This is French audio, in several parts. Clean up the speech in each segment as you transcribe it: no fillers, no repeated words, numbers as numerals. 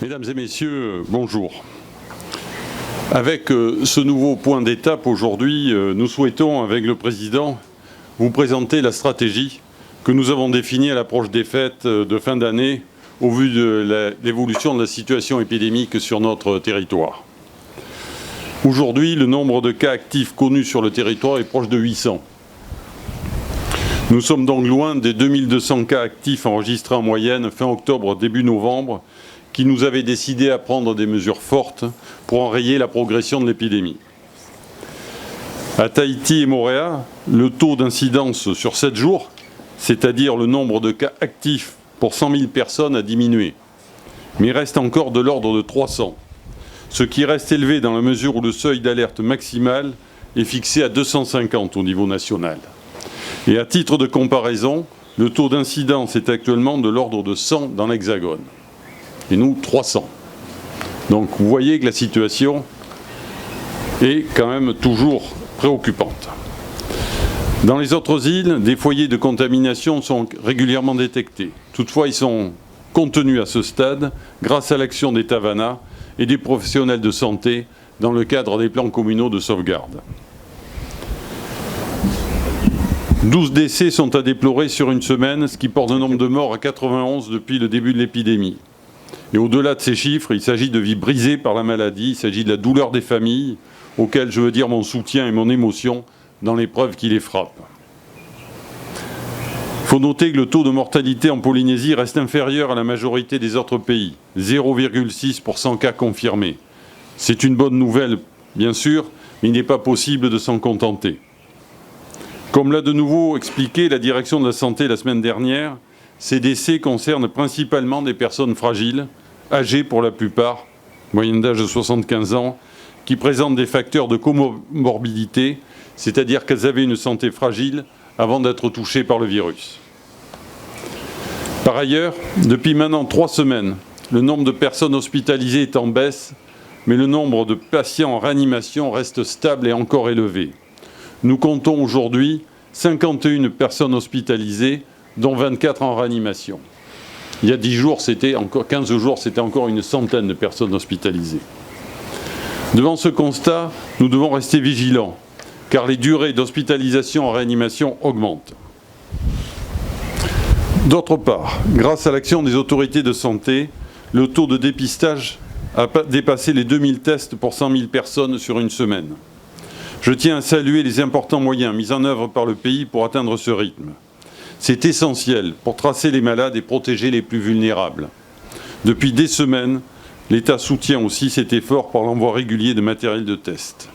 Mesdames et messieurs, bonjour. Avec ce nouveau point d'étape aujourd'hui, nous souhaitons, avec le Président, vous présenter la stratégie que nous avons définie à l'approche des fêtes de fin d'année au vu de l'évolution de la situation épidémique sur notre territoire. Aujourd'hui, le nombre de cas actifs connus sur le territoire est proche de 800. Nous sommes donc loin des 2200 cas actifs enregistrés en moyenne fin octobre, début novembre, qui nous avaient décidé à prendre des mesures fortes pour enrayer la progression de l'épidémie. À Tahiti et Mooréa, le taux d'incidence sur 7 jours, c'est-à-dire le nombre de cas actifs pour 100 000 personnes, a diminué, mais reste encore de l'ordre de 300, ce qui reste élevé dans la mesure où le seuil d'alerte maximal est fixé à 250 au niveau national. Et à titre de comparaison, le taux d'incidence est actuellement de l'ordre de 100 dans l'Hexagone. Et nous, 300. Donc vous voyez que la situation est quand même toujours préoccupante. Dans les autres îles, des foyers de contamination sont régulièrement détectés. Toutefois, ils sont contenus à ce stade grâce à l'action des Tavana et des professionnels de santé dans le cadre des plans communaux de sauvegarde. 12 décès sont à déplorer sur une semaine, ce qui porte le nombre de morts à 91 depuis le début de l'épidémie. Et au-delà de ces chiffres, il s'agit de vies brisées par la maladie, il s'agit de la douleur des familles, auxquelles je veux dire mon soutien et mon émotion dans l'épreuve qui les frappe. Il faut noter que le taux de mortalité en Polynésie reste inférieur à la majorité des autres pays, 0,6 pour 100 cas confirmés. C'est une bonne nouvelle, bien sûr, mais il n'est pas possible de s'en contenter. Comme l'a de nouveau expliqué la direction de la santé la semaine dernière, ces décès concernent principalement des personnes fragiles, âgées pour la plupart, moyenne d'âge de 75 ans, qui présentent des facteurs de comorbidité, c'est-à-dire qu'elles avaient une santé fragile avant d'être touchées par le virus. Par ailleurs, depuis maintenant 3 semaines, le nombre de personnes hospitalisées est en baisse, mais le nombre de patients en réanimation reste stable et encore élevé. Nous comptons aujourd'hui 51 personnes hospitalisées, dont 24 en réanimation. Il y a 15 jours, c'était encore une centaine de personnes hospitalisées. Devant ce constat, nous devons rester vigilants, car les durées d'hospitalisation en réanimation augmentent. D'autre part, grâce à l'action des autorités de santé, le taux de dépistage a dépassé les 2000 tests pour 100 000 personnes sur une semaine. Je tiens à saluer les importants moyens mis en œuvre par le pays pour atteindre ce rythme. C'est essentiel pour tracer les malades et protéger les plus vulnérables. Depuis des semaines, l'État soutient aussi cet effort par l'envoi régulier de matériel de test.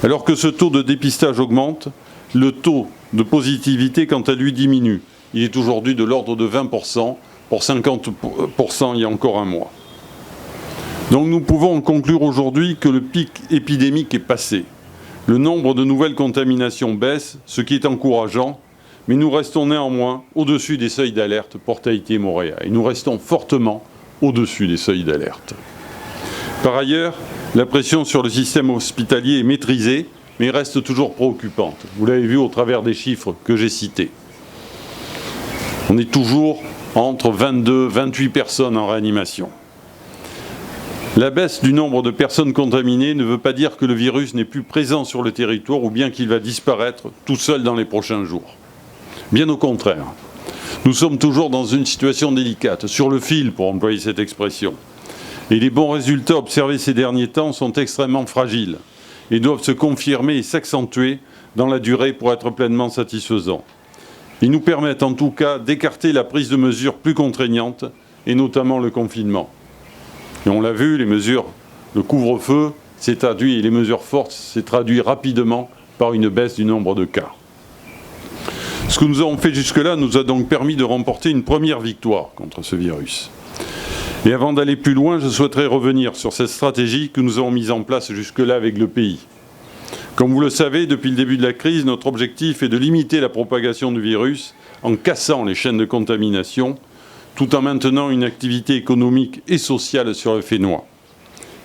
Alors que ce taux de dépistage augmente, le taux de positivité, quant à lui, diminue. Il est aujourd'hui de l'ordre de 20%, pour 50% il y a encore un mois. Donc nous pouvons en conclure aujourd'hui que le pic épidémique est passé. Le nombre de nouvelles contaminations baisse, ce qui est encourageant, mais nous restons néanmoins au-dessus des seuils d'alerte pour Tahiti et Mooréa. Et nous restons fortement au-dessus des seuils d'alerte. Par ailleurs, la pression sur le système hospitalier est maîtrisée, mais reste toujours préoccupante. Vous l'avez vu au travers des chiffres que j'ai cités. On est toujours entre 22 et 28 personnes en réanimation. La baisse du nombre de personnes contaminées ne veut pas dire que le virus n'est plus présent sur le territoire ou bien qu'il va disparaître tout seul dans les prochains jours. Bien au contraire, nous sommes toujours dans une situation délicate, sur le fil pour employer cette expression. Et les bons résultats observés ces derniers temps sont extrêmement fragiles et doivent se confirmer et s'accentuer dans la durée pour être pleinement satisfaisants. Ils nous permettent en tout cas d'écarter la prise de mesures plus contraignantes et notamment le confinement. Et on l'a vu, les mesures, le couvre-feu s'est traduit et les mesures fortes s'est traduit rapidement par une baisse du nombre de cas. Ce que nous avons fait jusque-là nous a donc permis de remporter une première victoire contre ce virus. Et avant d'aller plus loin, je souhaiterais revenir sur cette stratégie que nous avons mise en place jusque-là avec le pays. Comme vous le savez, depuis le début de la crise, notre objectif est de limiter la propagation du virus en cassant les chaînes de contamination, tout en maintenant une activité économique et sociale sur le Fénois.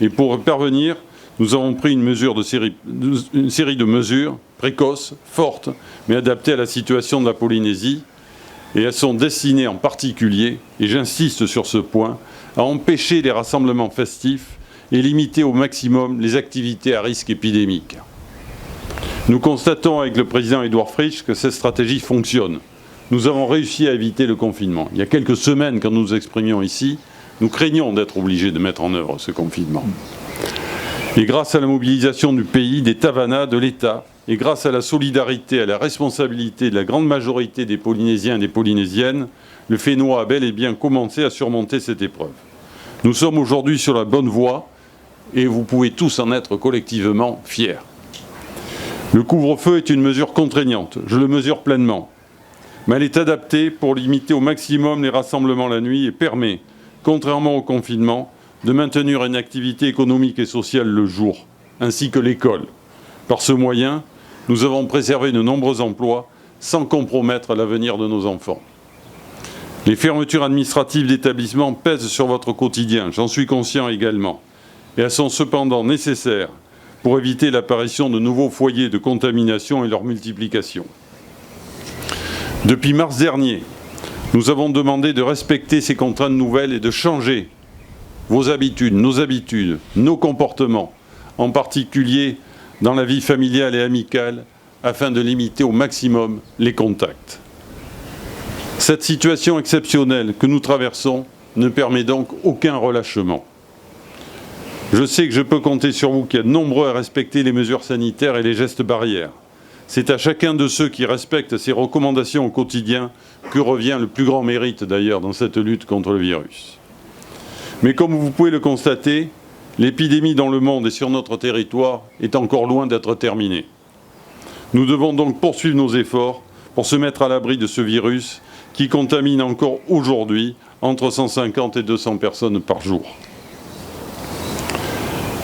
Et pour y parvenir, nous avons pris une série de mesures précoces, fortes, mais adaptées à la situation de la Polynésie. Et elles sont destinées en particulier, et j'insiste sur ce point, à empêcher les rassemblements festifs et limiter au maximum les activités à risque épidémique. Nous constatons avec le président Édouard Fritch que cette stratégie fonctionne. Nous avons réussi à éviter le confinement. Il y a quelques semaines, quand nous nous exprimions ici, nous craignions d'être obligés de mettre en œuvre ce confinement. Et grâce à la mobilisation du pays, des Tavanas, de l'État, et grâce à la solidarité, à la responsabilité de la grande majorité des Polynésiens et des Polynésiennes, le Fénois a bel et bien commencé à surmonter cette épreuve. Nous sommes aujourd'hui sur la bonne voie et vous pouvez tous en être collectivement fiers. Le couvre-feu est une mesure contraignante, je le mesure pleinement. Mais elle est adaptée pour limiter au maximum les rassemblements la nuit et permet, contrairement au confinement, de maintenir une activité économique et sociale le jour, ainsi que l'école. Par ce moyen, nous avons préservé de nombreux emplois sans compromettre l'avenir de nos enfants. Les fermetures administratives d'établissements pèsent sur votre quotidien, j'en suis conscient également, et elles sont cependant nécessaires pour éviter l'apparition de nouveaux foyers de contamination et leur multiplication. Depuis mars dernier, nous avons demandé de respecter ces contraintes nouvelles et de changer vos habitudes, nos comportements, en particulier dans la vie familiale et amicale, afin de limiter au maximum les contacts. Cette situation exceptionnelle que nous traversons ne permet donc aucun relâchement. Je sais que je peux compter sur vous qui êtes nombreux à respecter les mesures sanitaires et les gestes barrières. C'est à chacun de ceux qui respectent ces recommandations au quotidien que revient le plus grand mérite d'ailleurs dans cette lutte contre le virus. Mais comme vous pouvez le constater, l'épidémie dans le monde et sur notre territoire est encore loin d'être terminée. Nous devons donc poursuivre nos efforts pour se mettre à l'abri de ce virus qui contamine encore aujourd'hui entre 150 et 200 personnes par jour.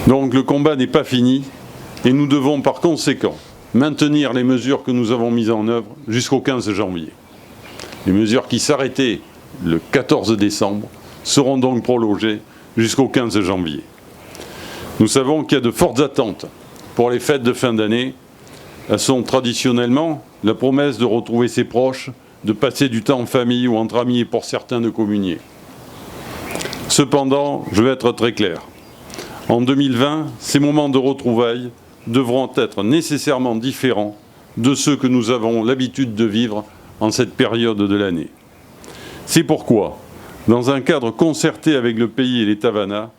Donc le combat n'est pas fini et nous devons par conséquent maintenir les mesures que nous avons mises en œuvre jusqu'au 15 janvier. Les mesures qui s'arrêtaient le 14 décembre seront donc prolongées jusqu'au 15 janvier. Nous savons qu'il y a de fortes attentes pour les fêtes de fin d'année. Elles sont traditionnellement la promesse de retrouver ses proches, de passer du temps en famille ou entre amis et pour certains de communier. Cependant, je vais être très clair. En 2020, ces moments de retrouvailles devront être nécessairement différents de ceux que nous avons l'habitude de vivre en cette période de l'année. C'est pourquoi, dans un cadre concerté avec le pays et les Tavanas,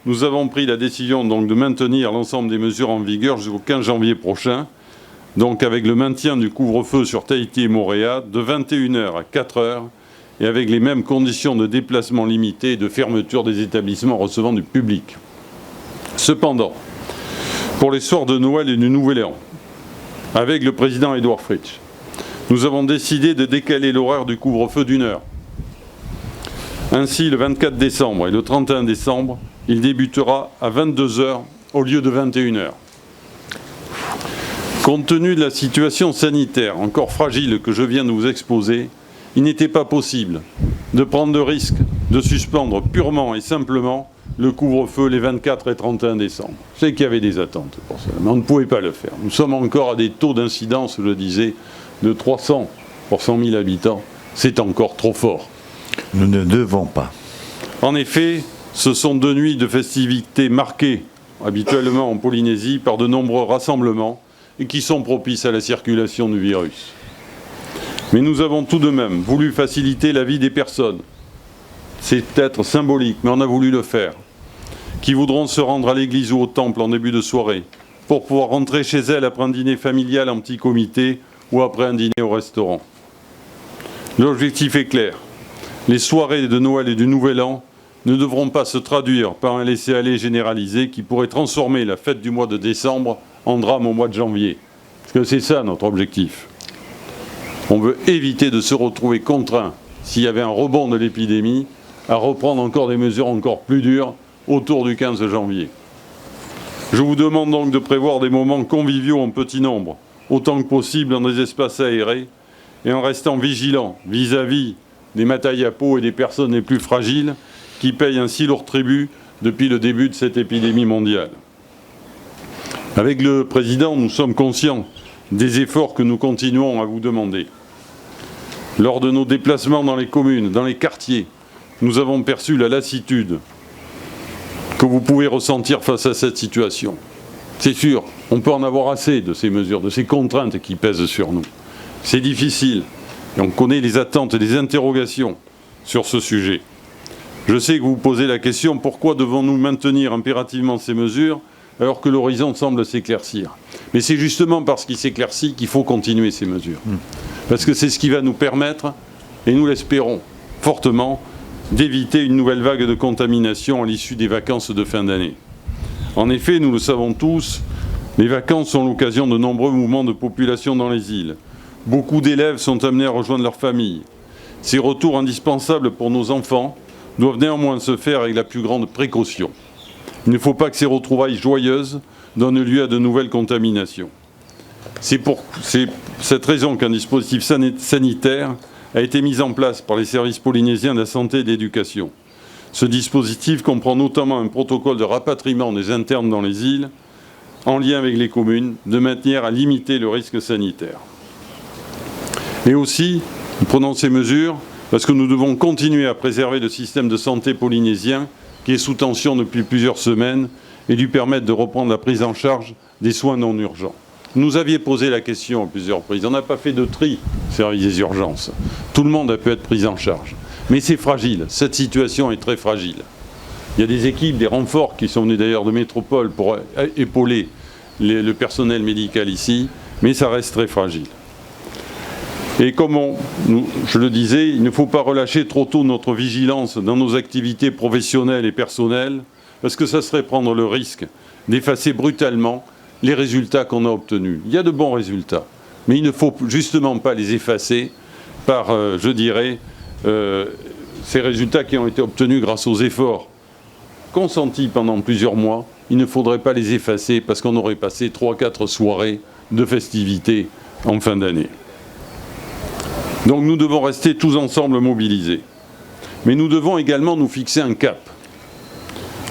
nous avons pris la décision donc de maintenir l'ensemble des mesures en vigueur jusqu'au 15 janvier prochain, donc avec le maintien du couvre-feu sur Tahiti et Moorea de 21h à 4h et avec les mêmes conditions de déplacement limité et de fermeture des établissements recevant du public. Cependant, pour les soirs de Noël et du Nouvel An, avec le président Édouard Fritch, nous avons décidé de décaler l'horaire du couvre-feu d'une heure. Ainsi, le 24 décembre et le 31 décembre, il débutera à 22h au lieu de 21h. Compte tenu de la situation sanitaire encore fragile que je viens de vous exposer, il n'était pas possible de prendre le risque de suspendre purement et simplement le couvre-feu les 24 et 31 décembre. Je sais qu'il y avait des attentes pour cela, mais on ne pouvait pas le faire. Nous sommes encore à des taux d'incidence, je le disais, de 300 pour 100 000 habitants. C'est encore trop fort. Nous ne devons pas. En effet, ce sont 2 nuits de festivités marquées, habituellement en Polynésie, par de nombreux rassemblements et qui sont propices à la circulation du virus. Mais nous avons tout de même voulu faciliter la vie des personnes. C'est peut-être symbolique, mais on a voulu le faire. Qui voudront se rendre à l'église ou au temple en début de soirée, pour pouvoir rentrer chez elles après un dîner familial en petit comité ou après un dîner au restaurant. L'objectif est clair. Les soirées de Noël et du Nouvel An ne devront pas se traduire par un laisser-aller généralisé qui pourrait transformer la fête du mois de décembre en drame au mois de janvier. Parce que c'est ça notre objectif. On veut éviter de se retrouver contraint, s'il y avait un rebond de l'épidémie, à reprendre encore des mesures encore plus dures autour du 15 janvier. Je vous demande donc de prévoir des moments conviviaux en petit nombre, autant que possible dans des espaces aérés, et en restant vigilant vis-à-vis des matayapos et des personnes les plus fragiles qui payent un si lourd tribut depuis le début de cette épidémie mondiale. Avec le président, nous sommes conscients des efforts que nous continuons à vous demander. Lors de nos déplacements dans les communes, dans les quartiers, nous avons perçu la lassitude que vous pouvez ressentir face à cette situation. C'est sûr, on peut en avoir assez de ces mesures, de ces contraintes qui pèsent sur nous. C'est difficile, et on connaît les attentes et les interrogations sur ce sujet. Je sais que vous vous posez la question, pourquoi devons-nous maintenir impérativement ces mesures alors que l'horizon semble s'éclaircir? Mais c'est justement parce qu'il s'éclaircit qu'il faut continuer ces mesures. Parce que c'est ce qui va nous permettre, et nous l'espérons fortement, d'éviter une nouvelle vague de contamination à l'issue des vacances de fin d'année. En effet, nous le savons tous, les vacances sont l'occasion de nombreux mouvements de population dans les îles. Beaucoup d'élèves sont amenés à rejoindre leurs familles. Ces retours indispensables pour nos enfants doivent néanmoins se faire avec la plus grande précaution. Il ne faut pas que ces retrouvailles joyeuses donnent lieu à de nouvelles contaminations. C'est pour cette raison qu'un dispositif sanitaire a été mis en place par les services polynésiens de la santé et de l'éducation. Ce dispositif comprend notamment un protocole de rapatriement des internes dans les îles, en lien avec les communes, de manière à limiter le risque sanitaire. Et aussi, nous prenons ces mesures parce que nous devons continuer à préserver le système de santé polynésien qui est sous tension depuis plusieurs semaines et lui permettre de reprendre la prise en charge des soins non urgents. Nous aviez posé la question à plusieurs reprises. On n'a pas fait de tri au service des urgences. Tout le monde a pu être pris en charge. Mais c'est fragile. Cette situation est très fragile. Il y a des équipes, des renforts qui sont venus d'ailleurs de métropole pour épauler le personnel médical ici, mais ça reste très fragile. Et comme je le disais, il ne faut pas relâcher trop tôt notre vigilance dans nos activités professionnelles et personnelles, parce que ça serait prendre le risque d'effacer brutalement les résultats qu'on a obtenus. Il y a de bons résultats, mais il ne faut justement pas les effacer par, je dirais, ces résultats qui ont été obtenus grâce aux efforts consentis pendant plusieurs mois. Il ne faudrait pas les effacer parce qu'on aurait passé 3-4 soirées de festivités en fin d'année. Donc nous devons rester tous ensemble mobilisés. Mais nous devons également nous fixer un cap.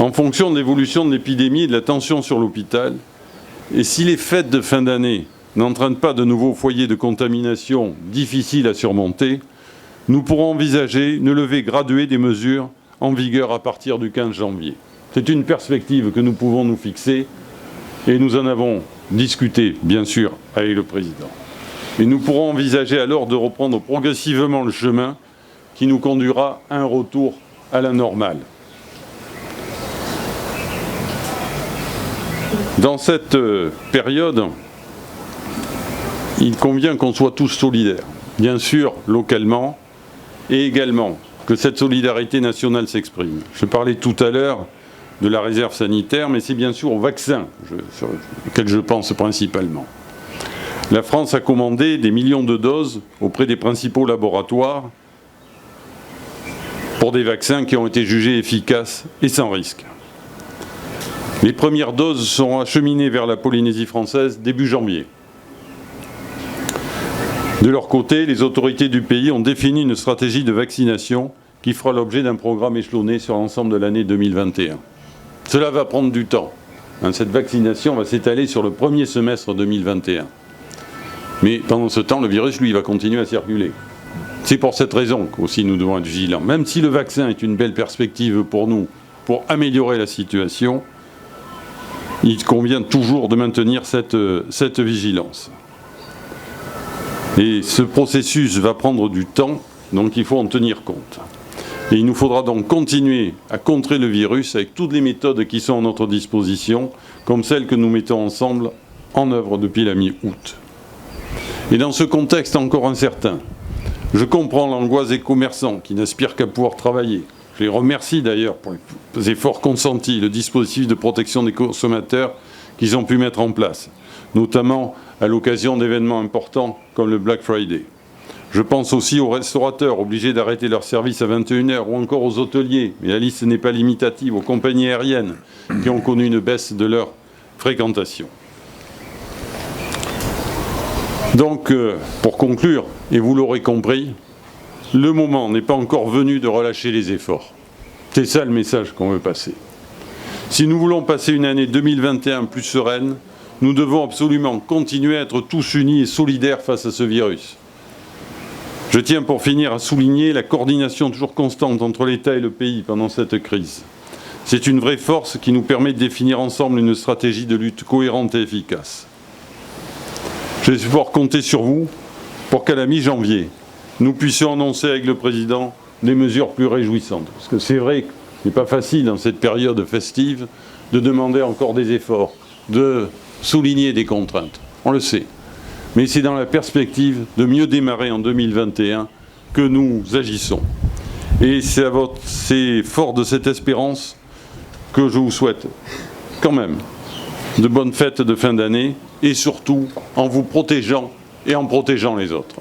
En fonction de l'évolution de l'épidémie et de la tension sur l'hôpital, et si les fêtes de fin d'année n'entraînent pas de nouveaux foyers de contamination difficiles à surmonter, nous pourrons envisager une levée graduée des mesures en vigueur à partir du 15 janvier. C'est une perspective que nous pouvons nous fixer et nous en avons discuté, bien sûr, avec le Président. Et nous pourrons envisager alors de reprendre progressivement le chemin qui nous conduira à un retour à la normale. Dans cette période, il convient qu'on soit tous solidaires, bien sûr localement, et également que cette solidarité nationale s'exprime. Je parlais tout à l'heure de la réserve sanitaire, mais c'est bien sûr au vaccin auquel je pense principalement. La France a commandé des millions de doses auprès des principaux laboratoires pour des vaccins qui ont été jugés efficaces et sans risque. Les premières doses seront acheminées vers la Polynésie française début janvier. De leur côté, les autorités du pays ont défini une stratégie de vaccination qui fera l'objet d'un programme échelonné sur l'ensemble de l'année 2021. Cela va prendre du temps. Cette vaccination va s'étaler sur le premier semestre 2021. Mais pendant ce temps, le virus, lui, va continuer à circuler. C'est pour cette raison qu'aussi nous devons être vigilants. Même si le vaccin est une belle perspective pour nous, pour améliorer la situation, il convient toujours de maintenir cette vigilance. Et ce processus va prendre du temps, donc il faut en tenir compte. Et il nous faudra donc continuer à contrer le virus avec toutes les méthodes qui sont à notre disposition, comme celles que nous mettons ensemble en œuvre depuis la mi-août. Et dans ce contexte encore incertain, je comprends l'angoisse des commerçants qui n'aspirent qu'à pouvoir travailler. Je les remercie d'ailleurs pour les efforts consentis, le dispositif de protection des consommateurs qu'ils ont pu mettre en place, notamment à l'occasion d'événements importants comme le Black Friday. Je pense aussi aux restaurateurs obligés d'arrêter leur service à 21h ou encore aux hôteliers, mais la liste n'est pas limitative, aux compagnies aériennes qui ont connu une baisse de leur fréquentation. Donc, pour conclure, et vous l'aurez compris, le moment n'est pas encore venu de relâcher les efforts. C'est ça le message qu'on veut passer. Si nous voulons passer une année 2021 plus sereine, nous devons absolument continuer à être tous unis et solidaires face à ce virus. Je tiens pour finir à souligner la coordination toujours constante entre l'État et le pays pendant cette crise. C'est une vraie force qui nous permet de définir ensemble une stratégie de lutte cohérente et efficace. Je vais pouvoir compter sur vous pour qu'à la mi-janvier, nous puissions annoncer avec le Président des mesures plus réjouissantes. Parce que c'est vrai que ce n'est pas facile dans cette période festive de demander encore des efforts, de souligner des contraintes. On le sait. Mais c'est dans la perspective de mieux démarrer en 2021 que nous agissons. Et c'est fort de cette espérance que je vous souhaite quand même de bonnes fêtes de fin d'année et surtout en vous protégeant et en protégeant les autres.